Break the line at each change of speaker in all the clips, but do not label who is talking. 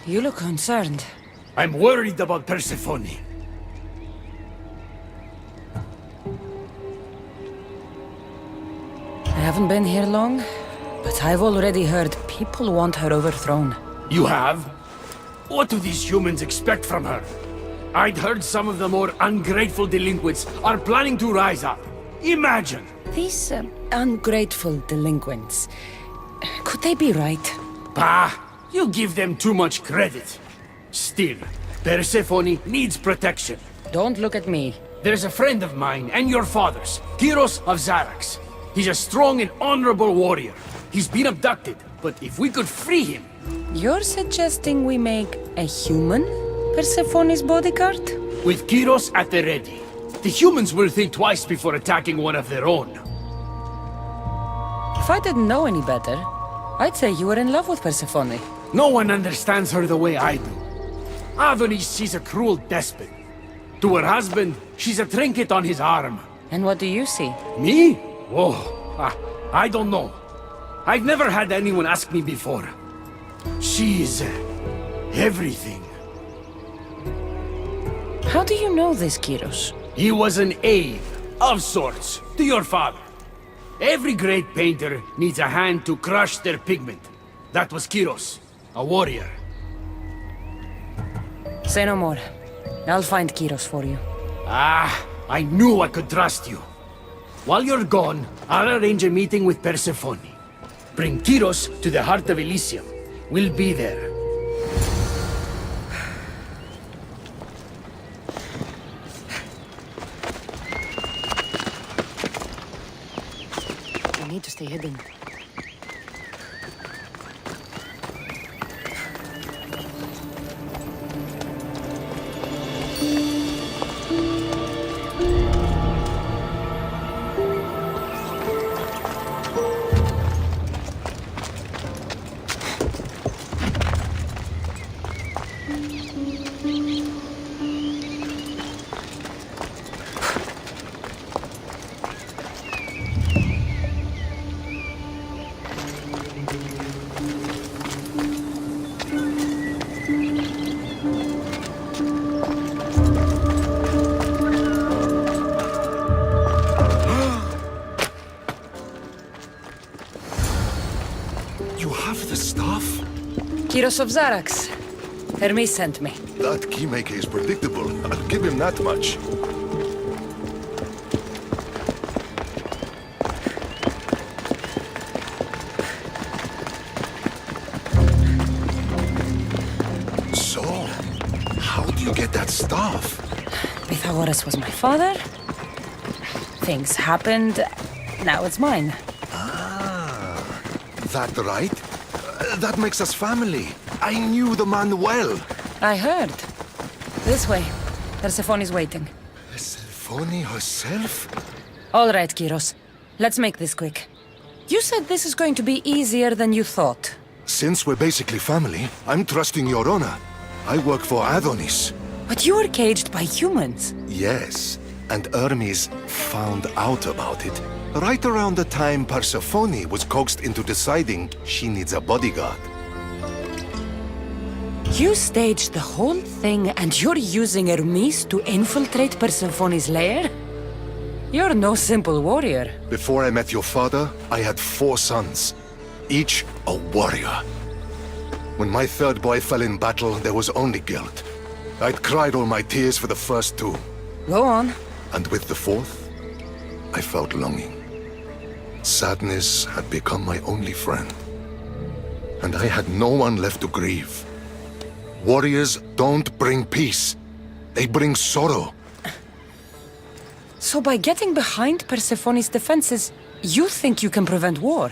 You look concerned.
I'm worried about Persephone.
I haven't been here long, but I've already heard people want her overthrown.
You have? What do these humans expect from her? I'd heard some of the more ungrateful delinquents are planning to rise up. Imagine!
These ungrateful delinquents, could they be right?
Bah! You give them too much credit. Still, Persephone needs protection.
Don't look at me.
There's a friend of mine and your father's, Kyros of Xarax. He's a strong and honorable warrior. He's been abducted, but if we could free him...
You're suggesting we make a human Persephone's bodyguard?
With Kyros at the ready, the humans will think twice before attacking one of their own.
If I didn't know any better, I'd say you were in love with Persephone.
No one understands her the way I do. Adonis, she's a cruel despot. To her husband, she's a trinket on his arm.
And what do you see?
Me? Oh, I don't know. I've never had anyone ask me before. She's... everything.
How do you know this, Kyros?
He was an aide, of sorts, to your father. Every great painter needs a hand to crush their pigment. That was Kyros, a warrior.
Say no more. I'll find Kyros for you.
Ah, I knew I could trust you. While you're gone, I'll arrange a meeting with Persephone. Bring Kyros to the heart of Elysium. We'll be there.
I need to stay hidden. Kyros of Xarax. Hermes sent me.
That keymaker is predictable. I'll give him that much. So, how do you get that staff?
Pythagoras was my father. Things happened. Now it's mine.
Ah, that right? That makes us family. I knew the man well.
I heard. This way. Persephone's waiting.
Persephone herself?
All right, Kyros. Let's make this quick. You said this is going to be easier than you thought.
Since we're basically family, I'm trusting your honor. I work for Adonis.
But you were caged by humans.
Yes, and Hermes found out about it. Right around the time Persephone was coaxed into deciding she needs a bodyguard.
You staged the whole thing and you're using Hermes to infiltrate Persephone's lair? You're no simple warrior.
Before I met your father, I had 4 sons, each a warrior. When my third boy fell in battle, there was only guilt. I'd cried all my tears for the first 2.
Go on.
And with the 4th, I felt longing. Sadness had become my only friend. And I had no one left to grieve. Warriors don't bring peace. They bring sorrow.
So by getting behind Persephone's defenses, you think you can prevent war?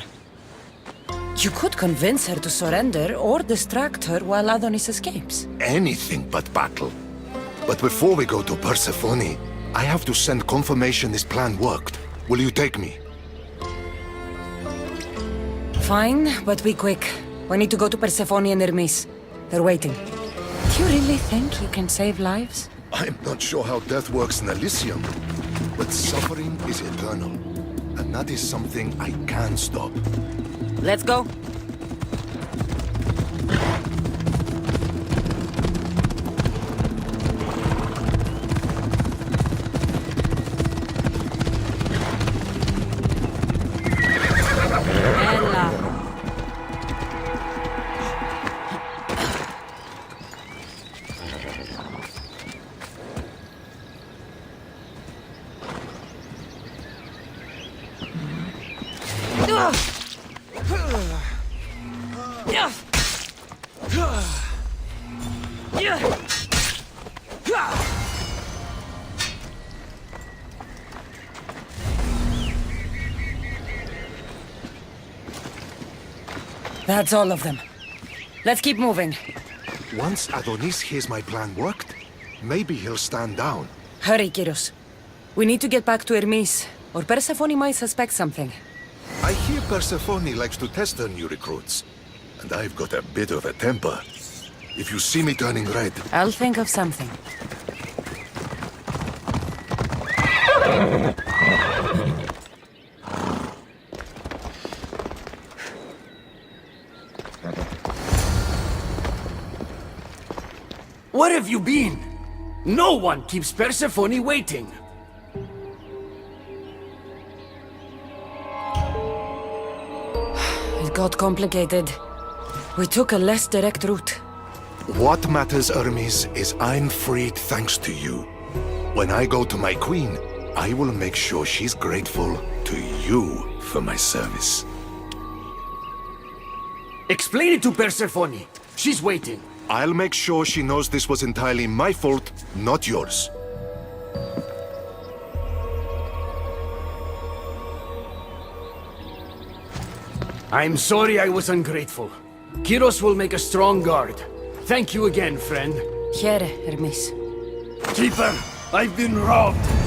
You could convince her to surrender or distract her while Adonis escapes.
Anything but battle. But before we go to Persephone, I have to send confirmation this plan worked. Will you take me?
Fine, but be quick. We need to go to Persephone and Hermes. They're waiting. You really think you can save lives?
I'm not sure how death works in Elysium, but suffering is eternal. And that is something I can stop.
Let's go. That's all of them. Let's keep moving.
Once Adonis hears my plan worked, maybe he'll stand down.
Hurry, Kyros. We need to get back to Hermes, or Persephone might suspect something.
I hear Persephone likes to test her new recruits, and I've got a bit of a temper. If you see me turning red,
I'll think of something.
Where have you been? No one keeps Persephone waiting.
It got complicated. We took a less direct route.
what matters, Hermes, is I'm freed thanks to you. When I go to my queen, I will make sure she's grateful to you for my service.
Explain it to Persephone. She's waiting.
I'll make sure she knows this was entirely my fault, not yours.
I'm sorry I was ungrateful. Kyros will make a strong guard. Thank you again, friend.
Here, Hermes.
Keeper, I've been robbed.